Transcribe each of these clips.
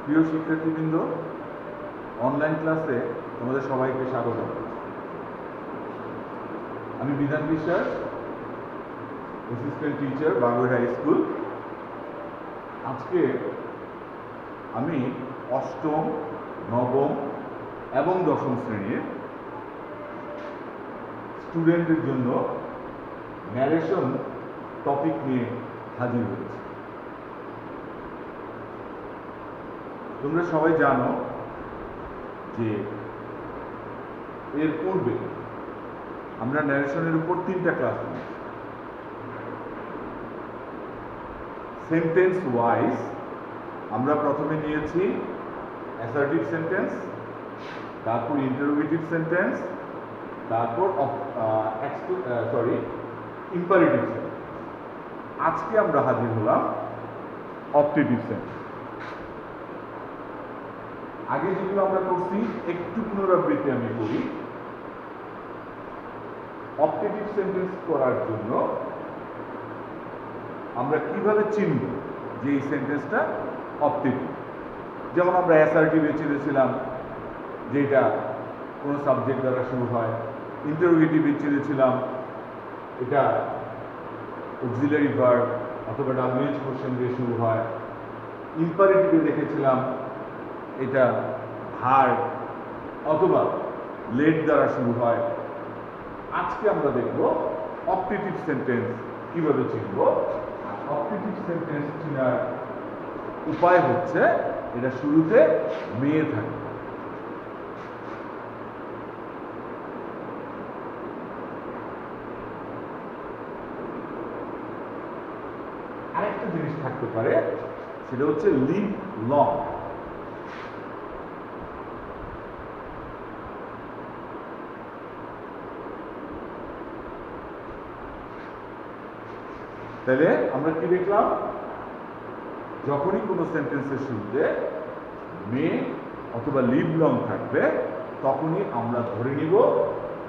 প্রিয় শিক্ষার্থীবৃন্দ, অনলাইন ক্লাসে তোমাদের সবাইকে স্বাগত। আমি বিধান বিশ্বাস, assistant teacher, Bogura high school. আজকে আমি অষ্টম, নবম এবং দশম শ্রেণীর স্টুডেন্টদের জন্য ন্যারেশন টপিক নিয়ে হাজির হয়েছি। তোমরা সবাই জানো যে এর পূর্বে আমরা ন্যারেশনের উপর 3টা ক্লাস নিয়েছি। সেন্টেন্স ওয়াইজ আমরা প্রথমে নিয়েছি অ্যাসার্টিভ সেন্টেন্স, তারপর ইন্টারোগেটিভ সেন্টেন্স, তারপর ইম্পারেটিভ সেন্টেন্স। আজকে আমরা হাজির হলাম অপটেটিভ সেন্টেন্স। আগে যেগুলো আমরা করছি একটু পুনরাবৃত্তি আমি করি। অপটেটিভ সেন্টেন্স করার জন্য আমরা কিভাবে চিনব যে এই সেন্টেন্সটা অপটেটিভ। যেমন আমরা অ্যাসার্টিভে চিনেছিলাম যেটা কোনো সাবজেক্ট দ্বারা শুরু হয়, ইন্টারোগেটিভে চিনেছিলাম এটা অক্সিলারি ভার্ব অথবা ডাব্লিউএইচ কোশ্চেন দিয়ে শুরু হয়, ইম্পারেটিভে দেখেছিলাম এটা ভার্ব অথবা লেট দ্বারা শুরু হয়। আজকে আমরা দেখব অপটেটিভ সেন্টেন্স কিভাবে চিনব। অপটেটিভ সেন্টেন্স চেনার উপায় হচ্ছে এটা শুরুতে মেয়ে থাকে। আরেকটা জিনিস থাকতে পারে, সেটা হচ্ছে লিভ লং। তাহলে আমরা কি দেখলাম, যখনই কোনো সেন্টেন্সের শুরুতে মে অথবা লিভ লং থাকবে তখনই আমরা ধরে নিব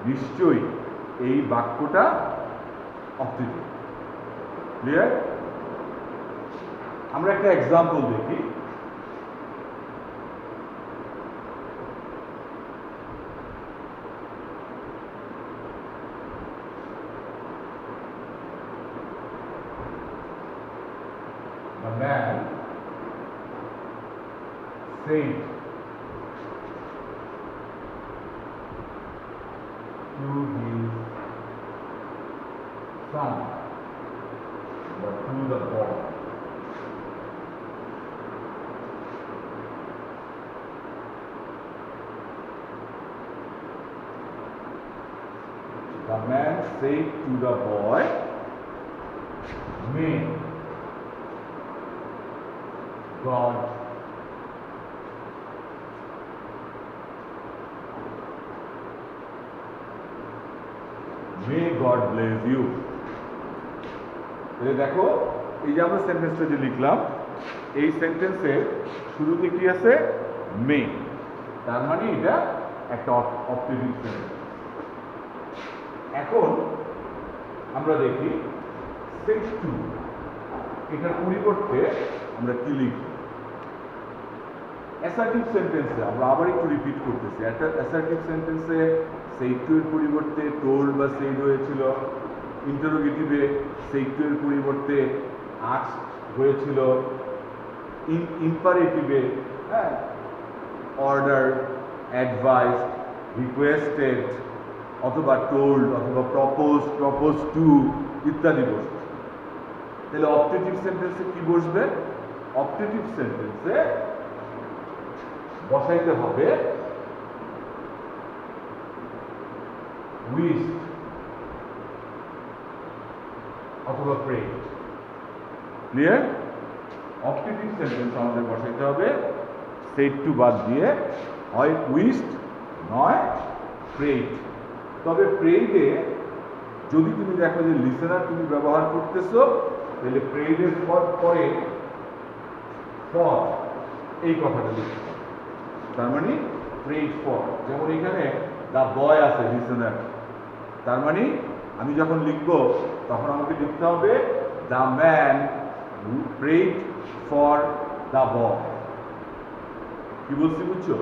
নিশ্চয়ই এই বাক্যটা অপটেটিভ। ক্লিয়ার? আমরা একটা এক্সাম্পল দেখি। The man said to his son, but to the boy, the man said to the boy, may God bless you. দেখো, এই যে আমরা সেন্টেন্সটা যে লিখলাম, এই সেন্টেন্সের শুরুতে কি আছে? মে। তার মানে এটা একটা অপটেটিভ সেন্টেন্স। এখন আমরা দেখি সেড টু, এটার পরিবর্তে আমরা কি লিখি। অ্যাসার্টিভ সেন্টেন্সে আমরা আবার একটু রিপিট করতেছি। একটা অ্যাসার্টিভ সেন্টেন্সে সেড টু এর পরিবর্তে টোল্ড বা সেড হয়েছিল। ইন্টারোগেটিভে সেড টু এর পরিবর্তে আস্কড হয়েছিল। ইম্পারেটিভে অর্ডার, অ্যাডভাইস, রিকোয়েস্টেড অথবা টোল্ড অথবা প্রপোজ টু ইত্যাদি বসবে। তাহলে অপটেটিভ সেন্টেন্সে কি বসবে? অপটেটিভ সেন্টেন্সে বসাইতে হবে উইশড অথবা প্রেড। ক্লিয়ার? অপটেটিভ সেন্টেন্স আমাদের বসাইতে হবে সেড টু বাদ দিয়ে হয় উইশড নয় প্রেড। তবে প্রেডে যদি তুমি দেখো যে লিসেনার তুমি ব্যবহার করতেছো, তাহলে প্রেডের পরে ফর এই কথাটা লিখতে হবে। তার মানে প্রেড ফর। যেমন এখানে দ্য বয় আছে লিসেনার, তার মানে আমি যখন লিখবো তখন আমাকে লিখতে হবে the man prayed for the boy. কি বলছি বুঝছো?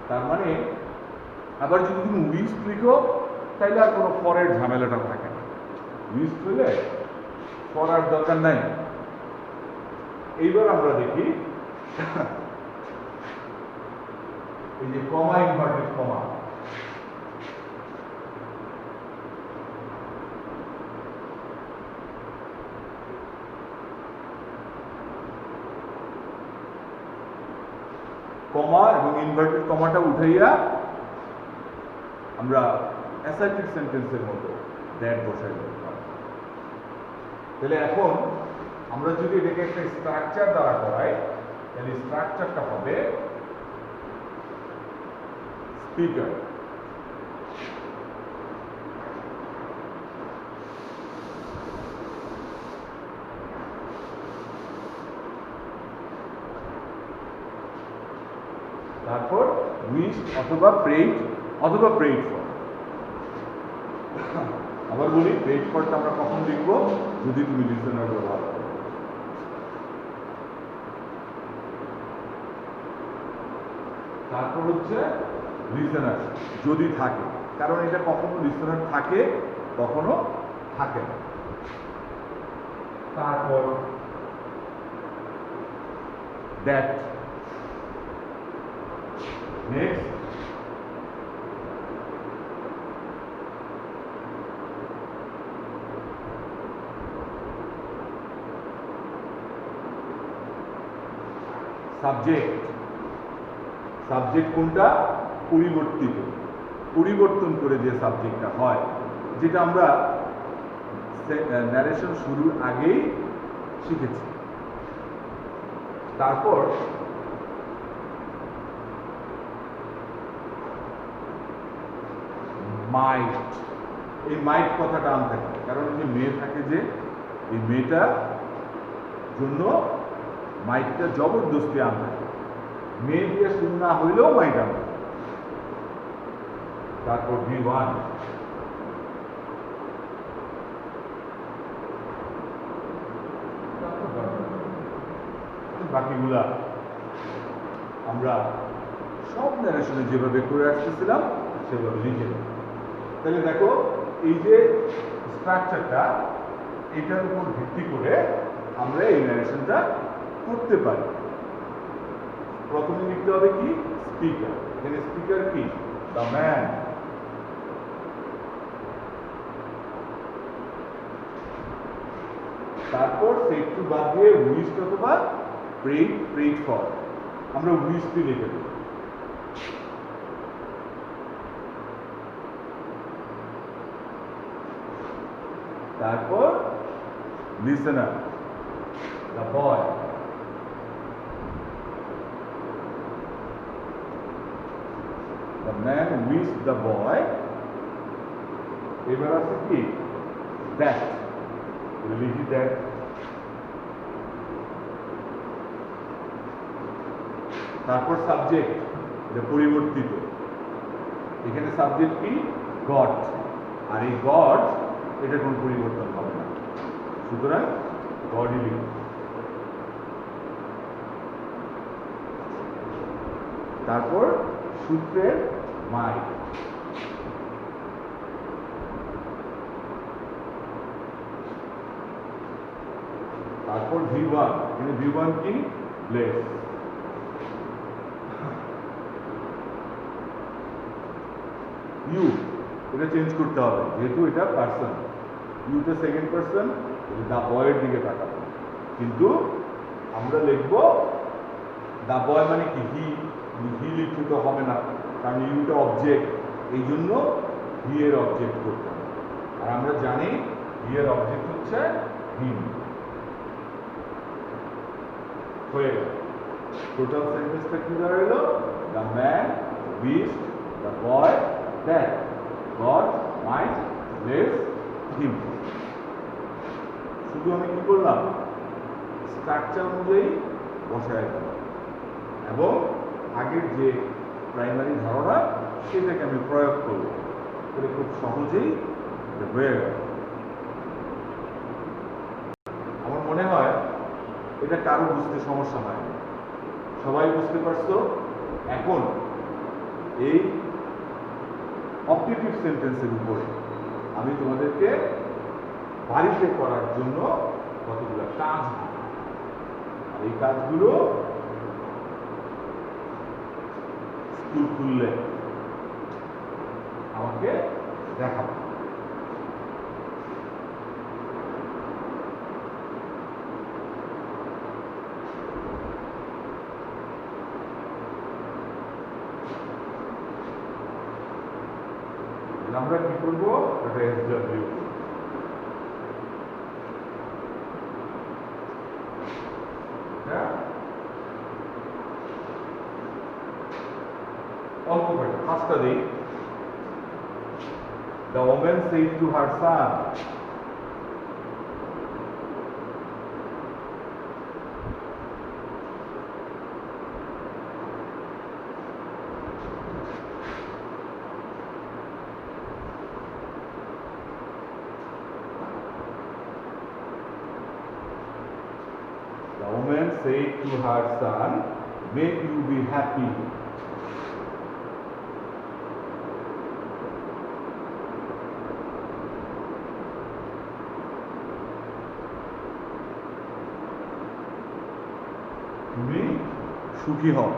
তার মানে আবার যদি তুমি উইস্ট লিখো তাইলে আর কোনো ফরের ঝামেলাটা থাকে না। উইস্ট হলে ফর আর দরকার নাই। এইবার আমরা দেখি এই যে কমা, ইনভার্টেড কমা। কমা এবং ইনভার্টেড কমাটা উঠাইয়া আমরা অ্যাসার্টিভ সেন্টেন্সের মতো দ্যাট বসাই দিতে। তাহলে এখন আমরা যদি এটাকে একটা স্ট্রাকচার দ্বারা করাই তাহলে স্ট্রাকচারটা হবে স্পিকার। তারপর উইস্ট অথবা প্রেইড অথবা প্রেইড ফর। আবার বলি, প্রেইড ফরটা আমরা কখন লিখব? যদি তুমি লিসেনার ব্যবহার করো। তারপর হচ্ছে লিসেনার যদি থাকে, কারণ এটা কখনো লিসেনার থাকে কখনো থাকে না। তারপর দ্যাট। Next subject. সাবজেক্ট কোনটা? পরিবর্তিত, পরিবর্তন করে যে সাবজেক্টটা হয়, যেটা আমরা ন্যারেশন শুরুর আগেই শিখেছি। তারপর মাইট। এই মাইট কথাটা আনতে হবে, কারণ এই যে মেয়ে থাকে, যে এই মেয়েটার জন্য মাইটটা জবরদস্তি আনতে হবে। মেয়ে দিয়ে শুরু না হইলেও মাইট আনতে হবে। তারপর V1। বাকিগুলা আমরা সব ন্যারেশনে যেভাবে করে আসতেছিলাম সেভাবে লিখে দেব। তাহলে দেখো, এই যে স্ট্রাকচারটা, এটার উপর ভিত্তি করে আমরা এই ন্যারেশনটা করতে পারি। প্রথমে লিখতে হবে কি? স্পিকার। এখানে স্পিকার কি? The man. তারপর সেট টু বাদ দিয়ে উইস্ট অথবা প্রেইড, প্রেইড ফর। আমরা উইস্টই লিখে দেব। তারপর listener, the boy. The man wished the boy. এবার আছে কি? দ্যাট। লিখি দ্যাট। তারপর সাবজেক্ট, যে পরিবর্তিত। এখানে সাবজেক্ট কি? গড। আর এই গড, এটা কোনো পরিবর্তন হবে না, সুতরাং গডই লিখব। তারপর সূত্রের মাই। তারপর V1। এখানে V1 কি? ব্লেস। ইউ, এটা চেঞ্জ করতে হবে, যেহেতু এটা পার্সন। ইউটা সেকেন্ড পার্সন, দা বয়ের দিকে তাকাবো, কিন্তু আমরা লিখব দা বয় মানে কি? হি। হি লিখতে তো হবে না, কারণ ইউটা অবজেক্ট, এই জন্য হি এর অবজেক্ট করতে হবে। আর আমরা জানি হি এর অবজেক্ট হচ্ছে হিম। হয়ে গেল। টোটাল সেন্টেন্সটা কি দাঁড়ালো? The man wished the boy that God might bless him. শুধু আমি কি করলাম? স্ট্রাকচার অনুযায়ী বসায় দিলাম এবং আগের যে প্রাইমারি ধারণা সেটাকে আমি প্রয়োগ করব, তাহলে খুব সহজেই হয়ে গেল। আমার মনে হয় এটা কারো বুঝতে সমস্যা হয়, সবাই বুঝতে পারছো। এখন এই অপটেটিভ সেন্টেন্সের উপরে আমি তোমাদেরকে বাড়িতে করার জন্য কতগুলো কাজ দিই। আর এই কাজগুলো স্কুল খুললে আমাকে দেখাবো। আমরা কি করবো? এটা SW অল্প কয়টা, পাঁচটা দিই। The woman said to her son, the woman said to her son, may you be happy. তুমি সুখী হও।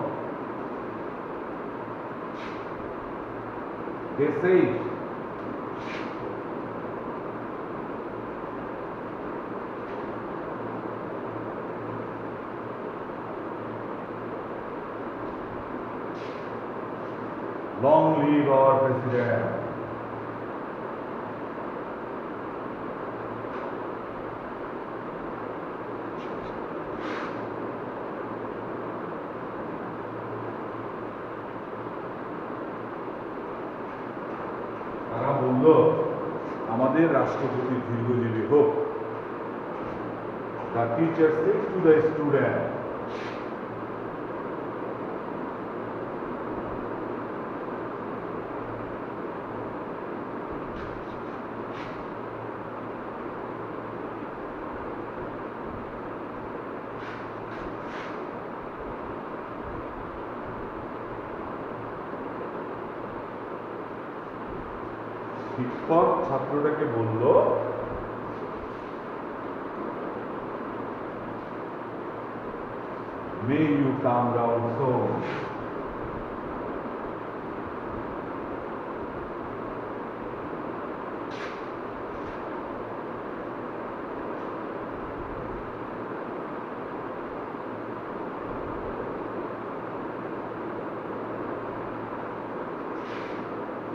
They said, long live our president. তারা বলল আমাদের রাষ্ট্রপতি দীর্ঘজীবী হোক। The teacher said to the student, শিক্ষক ছাত্রটাকে বলল may you calm down soon.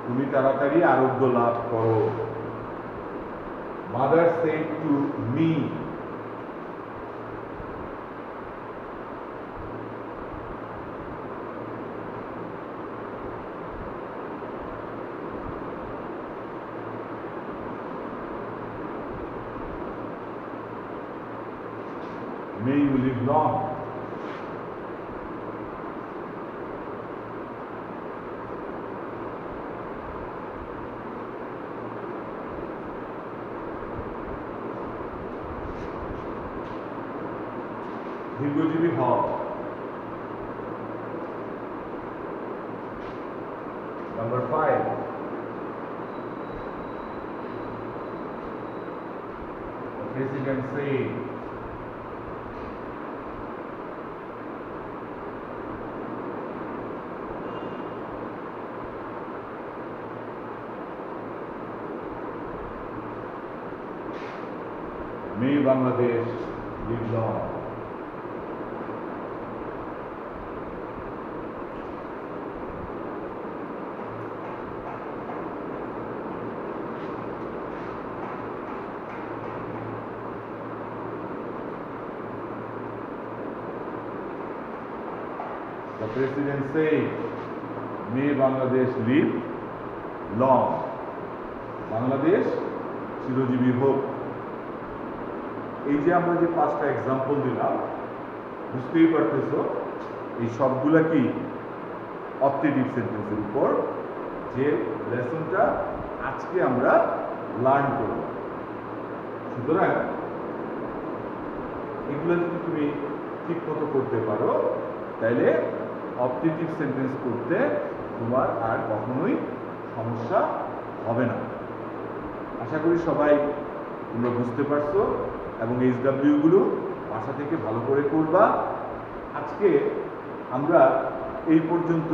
তুমি তাড়াতাড়ি আরোগ্য লাভ করো। Mother said to me, may you live long. দীর্ঘজীবী হও। Number 5, the president said, may Bangladesh live long. The president said, may Bangladesh live long. Bangladesh চিরজীবী হোক। এই যে আমরা যে 5টা এক্সাম্পল দিলাম, বুঝতেই পারতেছো এই সবগুলা কি অপটেটিভ সেন্টেন্সের উপর যে লেসনটা আজকে আমরা লার্ন করব। সুতরাং এগুলো যদি তুমি ঠিক মতো করতে পারো তাহলে অপটেটিভ সেন্টেন্স করতে তোমার আর কখনোই সমস্যা হবে না। আশা করি সবাই তোমরা বুঝতে পারছো এবং এইচডাব্লিউগুলো বাসা থেকে ভালো করে করবা। আজকে আমরা এই পর্যন্ত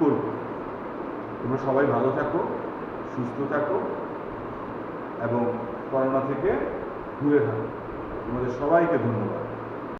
করব। তোমরা সবাই ভালো থাকো, সুস্থ থাকো এবং করোনা থেকে দূরে থাকো। তোমাদের সবাইকে ধন্যবাদ।